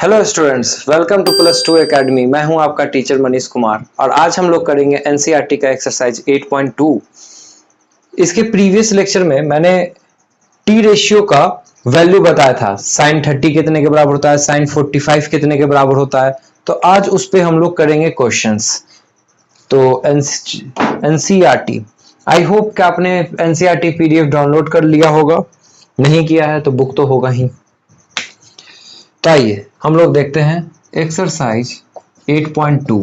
Hello students, welcome to +2 academy. मैं हूं आपका टीचर मनीष कुमार और आज हम लोग करेंगे एनसीईआरटी का एक्सरसाइज 8.2। इसके प्रीवियस लेक्चर में मैंने टी रेशियो का वैल्यू बताया था। sin 30 कितने के बराबर होता है, sin 45 कितने के बराबर होता है। तो आज उस पे हम लोग करेंगे क्वेश्चंस। तो एनसीईआरटी, आई होप कि आपने एनसीईआरटी पीडीएफ डाउनलोड कर लिया होगा। नहीं किया है तो बुक तो होगा ही। तो आइए हम लोग देखते हैं एक्सरसाइज 8.2।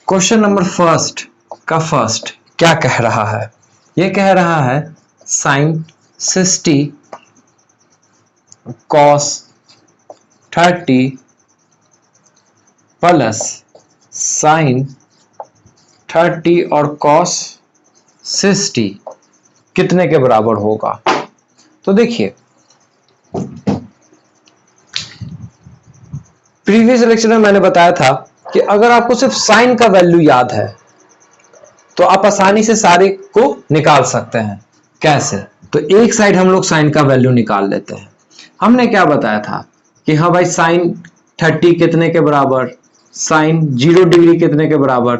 क्वेश्चन नंबर फर्स्ट का फर्स्ट क्या कह रहा है? यह कह रहा है sin 60 cos 30 प्लस sin 30 और cos 60 कितने के बराबर होगा। तो देखिए, प्रीवियस लेक्चर में मैंने बताया था कि अगर आपको सिर्फ साइन का वैल्यू याद है तो आप आसानी से सारे को निकाल सकते हैं। कैसे? तो एक साइड हम लोग साइन का वैल्यू निकाल लेते हैं। हमने क्या बताया था कि हाँ भाई, साइन 30 कितने के बराबर, साइन 0 डिग्री कितने के बराबर।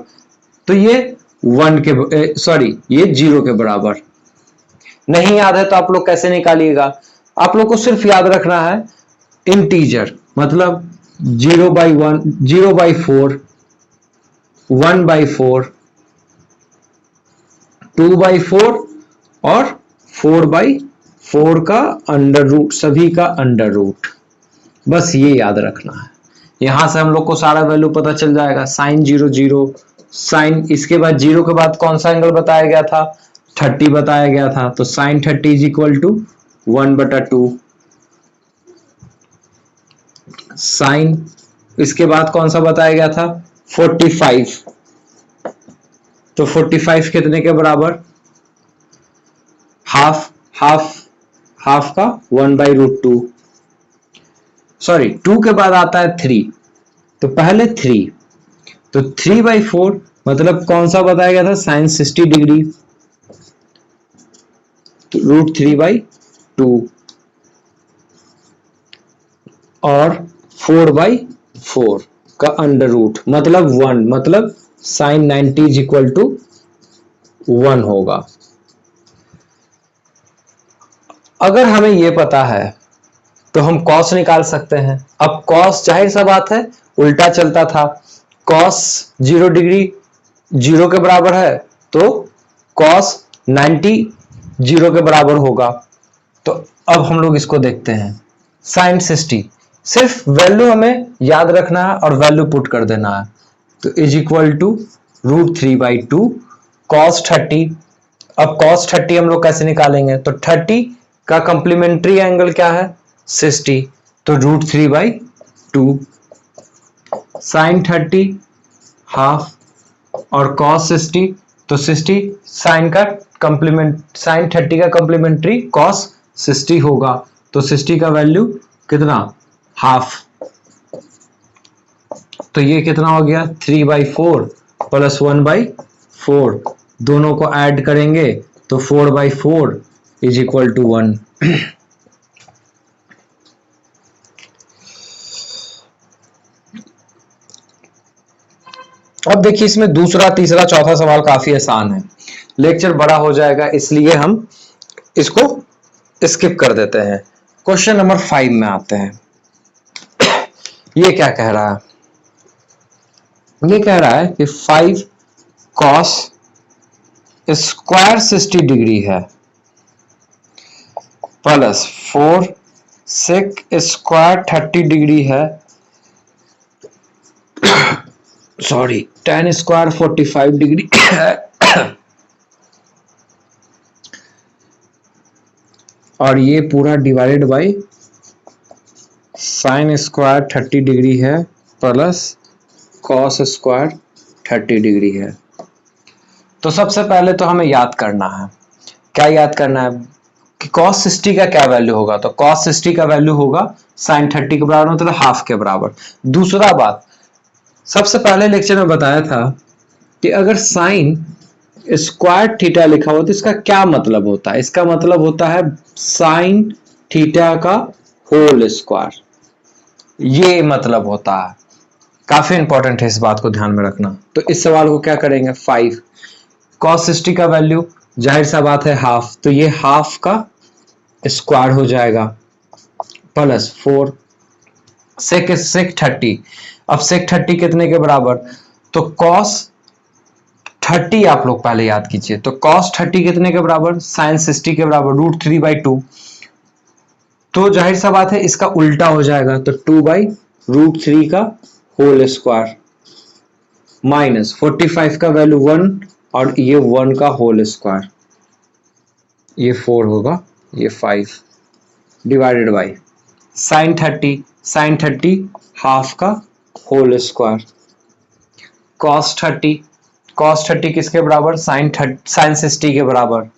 तो ये 0 के बराबर। नहीं याद है तो आप लोग कैसे निकालिएगा? आप लोग को सिर्फ याद रखना है इंटीजर, मतलब 0/1, 0/4, 1/4, 2/4 और 4/4 का अंडर रूट, सभी का अंडर रूट। बस ये याद रखना है। यहां से हम लोग को सारा वैल्यू पता चल जाएगा। साइन 0 0, साइन इसके बाद 0 के बाद कौन सा एंगल बताया गया था? 30 बताया गया था। तो sine 30 is equal to 1/2। Sine इसके बाद कौन सा बताया गया था? 45। तो 45 कितने के बराबर? हाफ का 1/√2। सॉरी, 2 के बाद आता है 3, तो पहले 3, तो 3/4 मतलब कौन सा बताया गया था? साइन 60 डिग्री, तो √3/2 और 4/4 का अंडर रूट मतलब 1, मतलब साइन 90 इज इक्वल टू 1 होगा। अगर हमें यह पता है तो हम कॉस निकाल सकते हैं। अब कॉस, जाहिर सा बात है, उल्टा चलता था। कॉस 0 डिग्री 0 के बराबर है, तो कॉस 90 0 के बराबर होगा। तो अब हम लोग इसको देखते हैं। साइन 60, सिर्फ वैल्यू हमें याद रखना है और वैल्यू पुट कर देना है। तो इज इक्वल टू √3/2 cos 30। अब cos 30 हम लोग कैसे निकालेंगे? तो 30 का कंप्लीमेंट्री एंगल क्या है? 60, तो √3/2। साइन 30 हाफ और cos 60, तो 60 साइन का कंप्लीमेंट, साइन 30 का कंप्लीमेंट्री cos 60 होगा। तो 60 का वैल्यू कितना? हाफ। तो ये कितना हो गया? 3/4 प्लस 1/4, दोनों को ऐड करेंगे तो 4/4 इज इक्वल टू 1। अब देखिए, इसमें दूसरा, तीसरा, चौथा सवाल काफी आसान है। लेक्चर बड़ा हो जाएगा, इसलिए हम इसको स्किप कर देते हैं। क्वेश्चन नंबर 5 में आते हैं। ये क्या कह रहा है? ये कह रहा है कि 5 cos स्क्वायर 60 डिग्री है प्लस 4 sec स्क्वायर 30 डिग्री है, सॉरी, tan स्क्वायर 45 डिग्री है और ये पूरा divided by sine square 30 degree है प्लस कॉस स्क्वायर 30 डिग्री है। तो सबसे पहले तो हमें याद करना है, क्या याद करना है कि cos 60 का क्या वैल्यू होगा? तो cos 60 का वैल्यू होगा साइन 30 के बराबर, मतलब हाफ के बराबर। दूसरा बात, सबसे पहले लेक्चर में बताया था कि अगर साइन स्क्वायर थीटा लिखा हो तो इसका क्या मतलब होता है? इसका मतलब होता है साइन थीटा का होल स्क्वायर। ये मतलब होता है। काफी इंपॉर्टेंट है, इस बात को ध्यान में रखना। तो इस सवाल को क्या करेंगे, 5 cos 60 का वैल्यू जाहिर सा बात है हाफ, तो ये हाफ का स्क्वायर हो जाएगा प्लस 4 सेक 30। अब सेक 30 कितने के बराबर, तो cos 30 आप लोग पहले याद कीजिए, तो cos 30 कितने के बराबर, sin 60 के बराबर √3/2। तो जाहिर सा बात है इसका उल्टा हो जाएगा, तो 2/√3 का होल स्क्वायर माइनस 45 का वैल्यू 1 और ये 1 का होल स्क्वायर, ये 4 होगा, ये 5 डिवाइडेड बाई sin 30 हाफ का होल स्क्वायर cos 30 किसके बराबर, sin 60 के बराबर,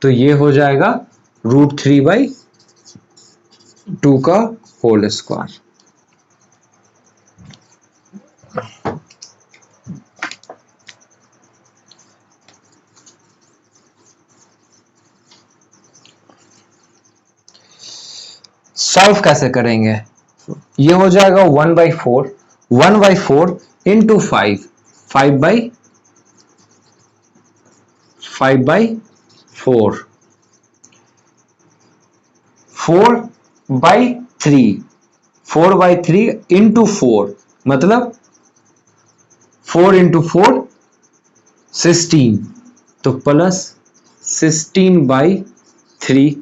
तो ये हो जाएगा √3/2 का होल स्क्वायर। सॉल्व कैसे करेंगे, ये हो जाएगा 1/4 1/4 इंटू 5 5/4 4/3 इंटू 4 मतलब 4 इंटू 4 16, तो प्लस 16/3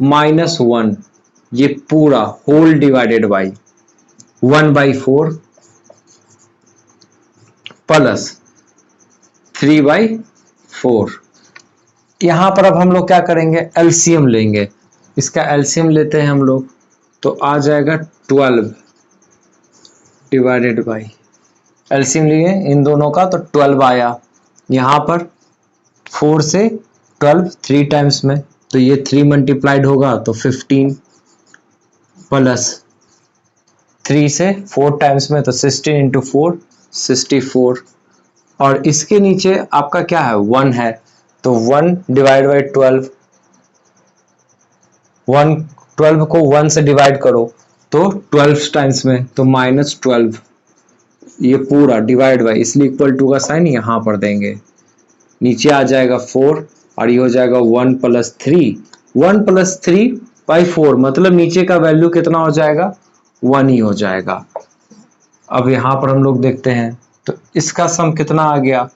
-1, ये पूरा होल डिवाइडेड बाई 1/4 प्लस 3/4। यहां पर अब हम लोग क्या करेंगे, एलसीएम लेंगे। इसका एलसीएम लेते हैं हम लोग, तो आ जाएगा 12 डिवाइडेड बाई, एलसीएम लिए इन दोनों का तो 12 आया। यहां पर 4 से 12 3 टाइम्स में, तो ये 3 मल्टीप्लाइड होगा तो 15 प्लस 3 से 4 टाइम्स में, तो 16 इंटू 4 64। और इसके नीचे आपका क्या है, 1 है, तो 1 डिवाइड बाई 12, 12 को 1 से डिवाइड करो तो 12 टाइम्स में, तो -12, ये पूरा डिवाइड बाई, इसलिए इक्वल टू का साइन यहां पर देंगे। नीचे आ जाएगा 4 और ये हो जाएगा 1 + 3 1 + 3/4, मतलब नीचे का वैल्यू कितना हो जाएगा, 1 ही हो जाएगा। अब यहां पर हम लोग देखते हैं, तो इसका सम कितना आ गया,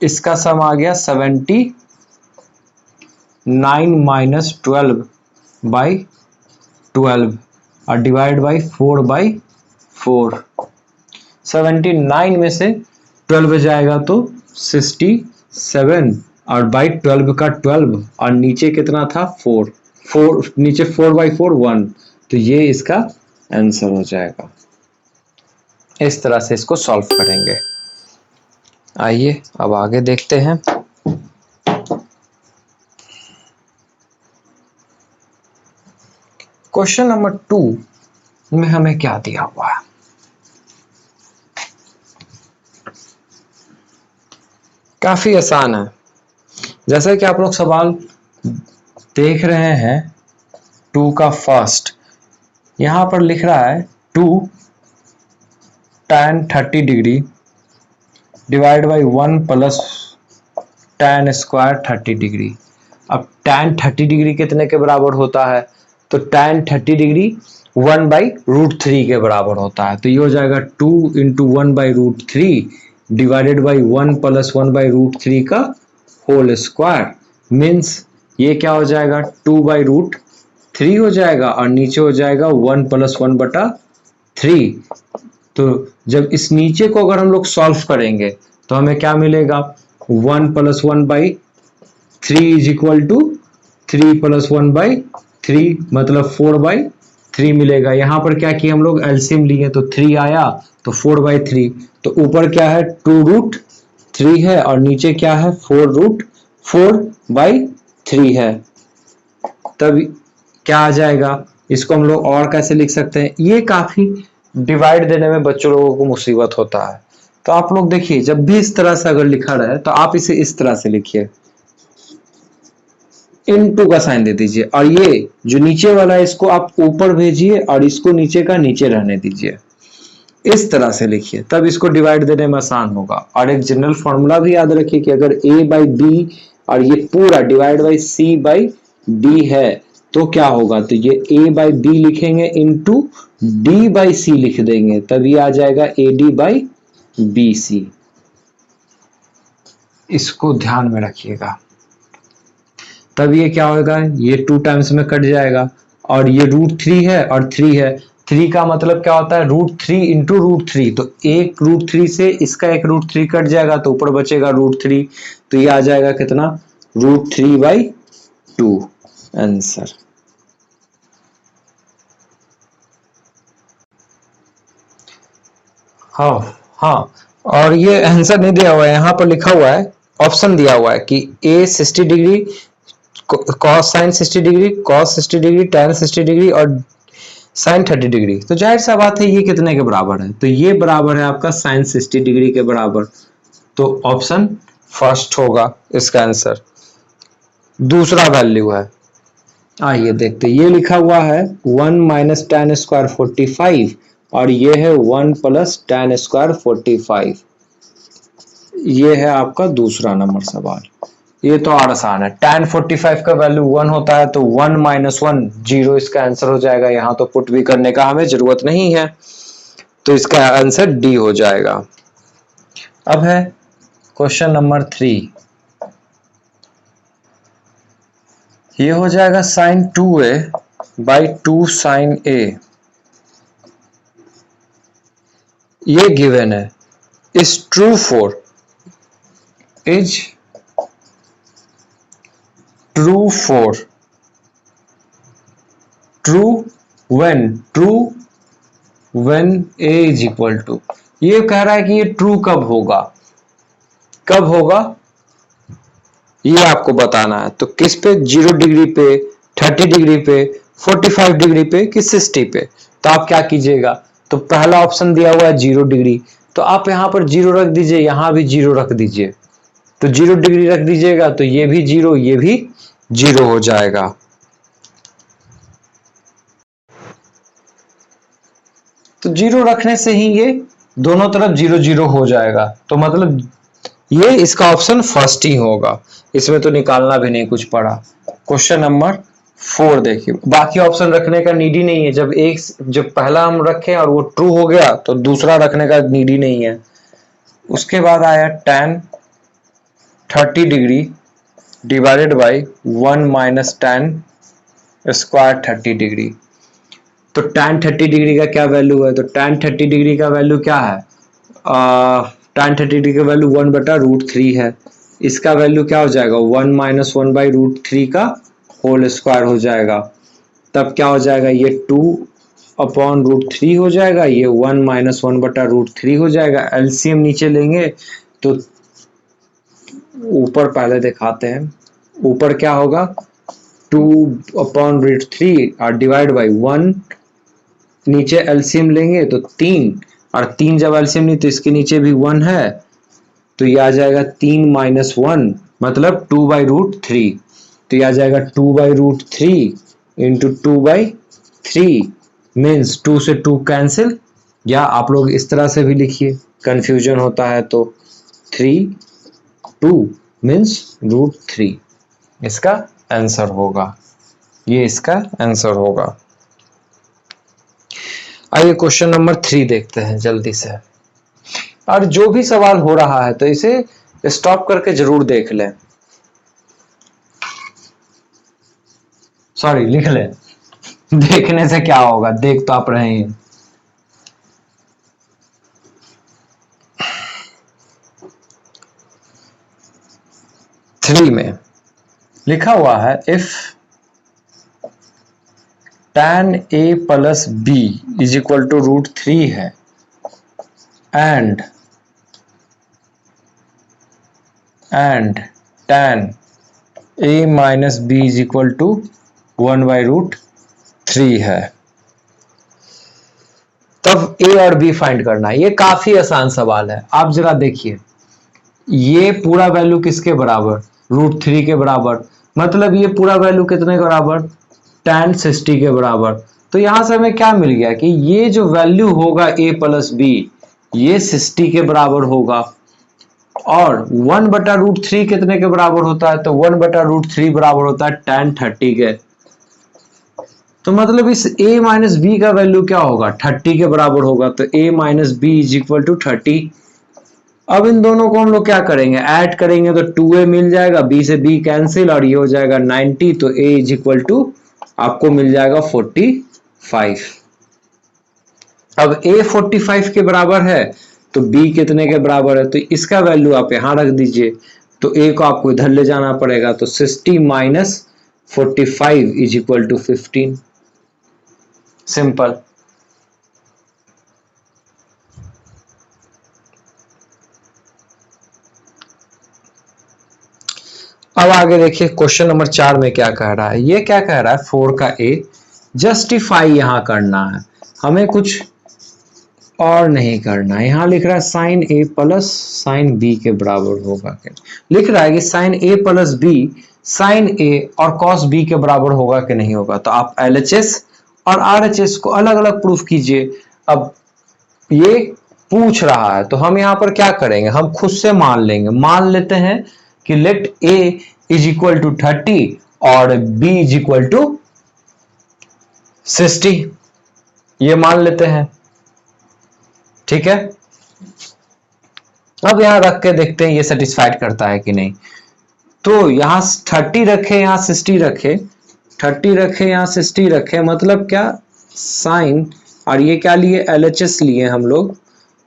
इसका सम आ गया 79 -12/12 और डिवाइड बाई 4/4। 79 में से 12 जाएगा तो 67 और बाई 12 का 12 और नीचे कितना था 4 नीचे 4/4 1, तो ये इसका आंसर हो जाएगा। इस तरह से इसको सॉल्व करेंगे। आइए अब आगे देखते हैं। क्वेश्चन नंबर 2 में हमें क्या दिया हुआ है, काफी आसान है। जैसे कि आप लोग सवाल देख रहे हैं 2 का फर्स्ट, यहां पर लिख रहा है 2 tan 30 degree divide by 1 plus tan square 30 degree. अब tan 30 डिग्री कितने के बराबर होता है, तो tan 30 डिग्री 1/√3 के बराबर होता है, तो ये हो जाएगा 2 इंटू 1/√3 डिवाइडेड बाई 1 प्लस 1/√3 का होल स्क्वायर, मीन्स ये क्या हो जाएगा 2/√3 हो जाएगा और नीचे हो जाएगा 1 + 1/3। तो जब इस नीचे को अगर हम लोग सॉल्व करेंगे तो हमें क्या मिलेगा, 1 + 1/3 इज इक्वल टू 3 + 1/3 मतलब 4/3 मिलेगा। यहाँ पर क्या किया हम लोग, एलसीएम लिए तो 3 आया तो 4/3, तो ऊपर क्या है 2√3 है और नीचे क्या है 4√4/3 है। तब क्या आ जाएगा, इसको हम लोग और कैसे लिख सकते हैं, ये काफी डिवाइड देने में बच्चों लोगों को मुसीबत होता है। तो आप लोग देखिए, जब भी इस तरह से अगर लिखा रहे तो आप इसे इस तरह से लिखिए, इनटू का साइन दे दीजिए, और ये जो नीचे वाला है इसको आप ऊपर भेजिए और इसको नीचे का नीचे रहने दीजिए, इस तरह से लिखिए, तब इसको डिवाइड देने में आसान होगा। और एक जनरल फॉर्मूला भी याद रखिए कि अगर a बाई बी और ये पूरा divide by c by D है तो क्या होगा, तो ये a बाई बी लिखेंगे इंटू d बाई सी लिख देंगे, तब ये आ जाएगा ad बाई बी सी। इसको ध्यान में रखिएगा, तब ये क्या होगा, ये 2 टाइम्स में कट जाएगा, और ये √3 है और 3 है, 3 का मतलब क्या होता है √3 इंटू √3, तो एक √3 से इसका एक √3 कट जाएगा तो ऊपर बचेगा √3, तो ये आ जाएगा कितना, √3/2 आंसर। हाँ हाँ, और ये आंसर नहीं दिया हुआ है, यहाँ पर लिखा हुआ है, ऑप्शन दिया हुआ है कि a 60 degree, cos sin 60 degree, cos 60 degree, tan 60 degree और sin 30 डिग्री। तो जाहिर सा बात है ये कितने के बराबर है, तो ये बराबर है आपका sin 60 डिग्री के बराबर, तो ऑप्शन फर्स्ट होगा इसका आंसर। दूसरा वैल्यू है, आइए देखते, ये लिखा हुआ है 1 माइनस tan स्क्वायर 45 और ये है 1 प्लस tan स्क्वायर 45। ये है आपका दूसरा नंबर सवाल। ये तो और आसान है, tan 45 का वैल्यू 1 होता है तो 1 माइनस 1 0 इसका आंसर हो जाएगा, यहां तो पुट भी करने का हमें जरूरत नहीं है, तो इसका आंसर डी हो जाएगा। अब है क्वेश्चन नंबर 3, ये हो जाएगा sin 2a by 2 sin a, ये गिवन है, is true for, is true for, true when a is equal to, ये कह रहा है कि ये ट्रू कब होगा, कब होगा ये आपको बताना है। तो किस पे, 0 डिग्री पे, 30 डिग्री पे, 45 डिग्री पे कि 60 पे, तो आप क्या कीजिएगा, तो पहला ऑप्शन दिया हुआ है 0 डिग्री, तो आप यहां पर 0 रख दीजिए, यहां भी 0 रख दीजिए, तो 0 डिग्री रख दीजिएगा तो ये भी 0, ये भी 0 हो जाएगा। तो 0 रखने से ही ये दोनों तरफ 0 0 हो जाएगा, तो मतलब ये इसका ऑप्शन फर्स्ट ही होगा, इसमें तो निकालना भी नहीं कुछ पड़ा। क्वेश्चन नंबर 4 देखिए, बाकी ऑप्शन रखने का नीड ही नहीं है, जब पहला हम रखें और वो ट्रू हो गया तो दूसरा रखने का नीड ही नहीं है। उसके बाद आया tan 30 degree divided by 1 minus tan square 30 degree, तो tan 30 डिग्री का क्या वैल्यू है, तो tan 30 डिग्री का वैल्यू क्या है, tan 30 डिग्री का वैल्यू 1/√3 है, इसका वैल्यू क्या हो जाएगा, 1 माइनस 1/√3 का होल स्क्वायर हो जाएगा, तब क्या हो जाएगा, ये 2/√3 हो जाएगा, ये 1 माइनस 1/√3 हो जाएगा, एलसीएम नीचे लेंगे तो ऊपर पहले दिखाते हैं, ऊपर क्या होगा 2/√3 और डिवाइड बाई 1, नीचे एलसीएम लेंगे तो 3, और 3 जब एलसीएम नहीं तो इसके नीचे भी 1 है, तो ये आ जाएगा 3 माइनस 1 मतलब 2/√3, तो ये आ जाएगा 2/√3 इंटू 2/3 मीन्स 2 से 2 कैंसिल, या आप लोग इस तरह से भी लिखिए, कंफ्यूजन होता है तो 3 2 मीन्स √3 इसका आंसर होगा, ये इसका आंसर होगा। आइए क्वेश्चन नंबर 3 देखते हैं जल्दी से, और जो भी सवाल हो रहा है तो इसे स्टॉप करके जरूर देख लें, सॉरी लिख लें, देखने से क्या होगा, देख तो आप रहे हैं। थ्री में लिखा हुआ है if tan a plus b is equal to √3 है and tan a minus b is equal to 1/√3 है, तब a और b फाइंड करना है। ये काफी आसान सवाल है, आप जरा देखिए, ये पूरा वैल्यू किसके बराबर, √3 के बराबर, मतलब ये पूरा वैल्यू कितने के बराबर, tan 60 के बराबर। तो यहां से हमें क्या मिल गया कि ये जो वैल्यू होगा a प्लस बी ये 60 के बराबर होगा, और 1/√3 कितने के बराबर होता है, तो 1/√3 बराबर होता है tan 30 के। तो मतलब इस a माइनस बी का वैल्यू क्या होगा, 30 के बराबर होगा। तो a minus B is equal to 30। अब इन दोनों को हम लोग क्या करेंगे, ऐड करेंगे तो 2a मिल जाएगा, b से b कैंसिल और ये हो जाएगा 90। तो a इज इक्वल टू आपको मिल जाएगा 45। अब a 45 के बराबर है तो b कितने के बराबर है, तो इसका वैल्यू आप यहां रख दीजिए। तो a को आपको इधर ले जाना पड़ेगा। तो 60 minus 45 is equal to 15। Simple. अब आगे देखिए क्वेश्चन नंबर 4 में क्या कह रहा है। ये क्या कह रहा है, 4 का a जस्टिफाई यहां करना है, हमें कुछ और नहीं करना है। यहां लिख रहा है sine a plus sine b के बराबर होगा। लिख रहा है कि sine a plus b sine a और कॉस b के बराबर होगा कि नहीं होगा। तो आप LHS और RHS को अलग अलग प्रूफ कीजिए। अब ये पूछ रहा है तो हम यहां पर क्या करेंगे, हम खुद से मान लेंगे। मान लेते हैं कि let a is equal to 30 और b इज इक्वल टू 60, ये मान लेते हैं। ठीक है, अब यहां रख के देखते हैं ये सेटिस्फाइड करता है कि नहीं। तो यहां 30 रखे, यहां 60 रखे, 30 रखे, यहां 60 रखे, मतलब क्या, साइन, और ये क्या लिए, LHS लिए हम लोग।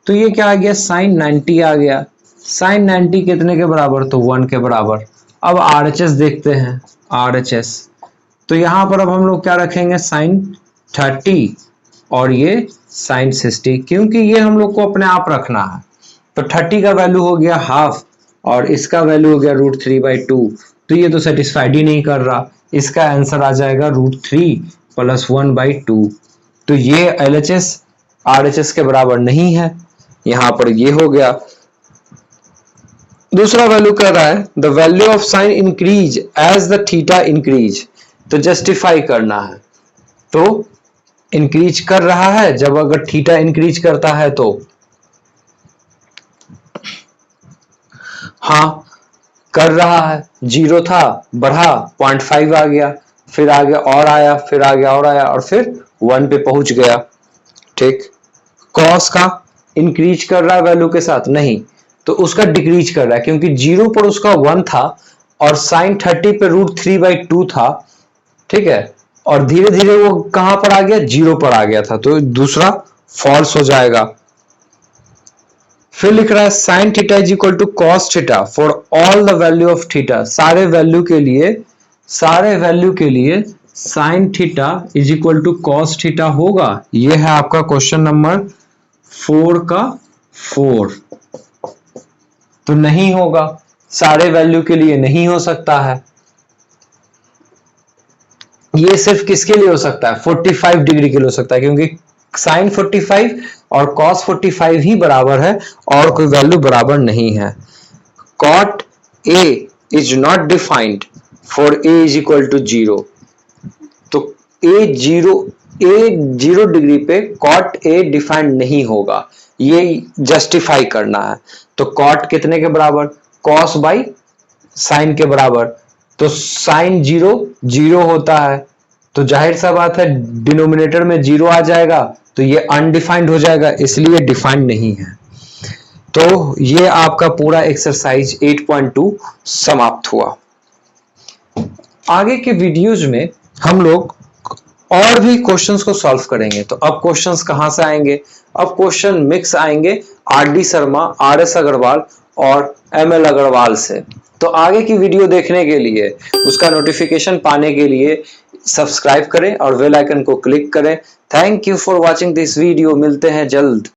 तो ये क्या आ गया, साइन 90 आ गया। साइन 90 कितने के बराबर, तो 1 के बराबर। अब RHS देखते हैं, RHS तो यहां पर अब हम लोग क्या रखेंगे, साइन 30 और ये साइन 60, क्योंकि ये हम लोग को अपने आप रखना है। तो 30 का वैल्यू हो गया हाफ और इसका वैल्यू हो गया √3/2। तो ये तो सेटिस्फाइड ही नहीं कर रहा, इसका आंसर आ जाएगा √3 प्लस 1/2। तो ये LHS RHS के बराबर नहीं है, यहां पर ये हो गया। दूसरा वैल्यू कर रहा है the value of sine increase as the theta increase. तो जस्टिफाई करना है, तो इंक्रीज कर रहा है जब अगर थीटा इंक्रीज करता है तो, हाँ कर रहा है, 0 था बढ़ा 0.5 आ गया, फिर आगे और आया, फिर आगे और आया और फिर 1 पे पहुंच गया। ठीक, कॉस का इंक्रीज कर रहा है वैल्यू के साथ, नहीं, तो उसका डिक्रीज कर रहा है, क्योंकि 0 पर उसका 1 था और साइन 30 पे √3/2 था। ठीक है, और धीरे धीरे वो कहां पर आ गया, 0 पर आ गया था, तो दूसरा फॉल्स हो जाएगा। फिर लिख रहा है sine theta is equal to cos theta for all the value of theta. सारे वैल्यू के लिए sine theta is equal to cos theta होगा। ये है आपका क्वेश्चन नंबर 4 का 4। तो नहीं होगा, सारे वैल्यू के लिए नहीं हो सकता है। ये सिर्फ किसके लिए हो सकता है, 45 डिग्री के लिए हो सकता है, क्योंकि साइन 45 और कॉस 45 ही बराबर है और कोई वैल्यू बराबर नहीं है। Cot A is not defined for A is equal to 0। तो ए 0 डिग्री पे कॉट ए डिफाइंड नहीं होगा, ये जस्टिफाई करना है। तो कॉट कितने के बराबर, कॉस बाई साइन के बराबर। तो साइन 0 होता है, तो जाहिर सा बात है डिनोमिनेटर में 0 आ जाएगा, तो ये अनडिफाइंड हो जाएगा, इसलिए डिफाइंड नहीं है। तो ये आपका पूरा एक्सरसाइज 8.2 समाप्त हुआ। आगे के वीडियोज में हम लोग और भी क्वेश्चंस को सॉल्व करेंगे। तो अब क्वेश्चंस कहां से आएंगे, अब क्वेश्चन मिक्स आएंगे RD शर्मा, RS अग्रवाल और ML अग्रवाल से। तो आगे की वीडियो देखने के लिए, उसका नोटिफिकेशन पाने के लिए सब्सक्राइब करें और बेल आइकन को क्लिक करें। Thank you for watching this video, मिलते हैं जल्द।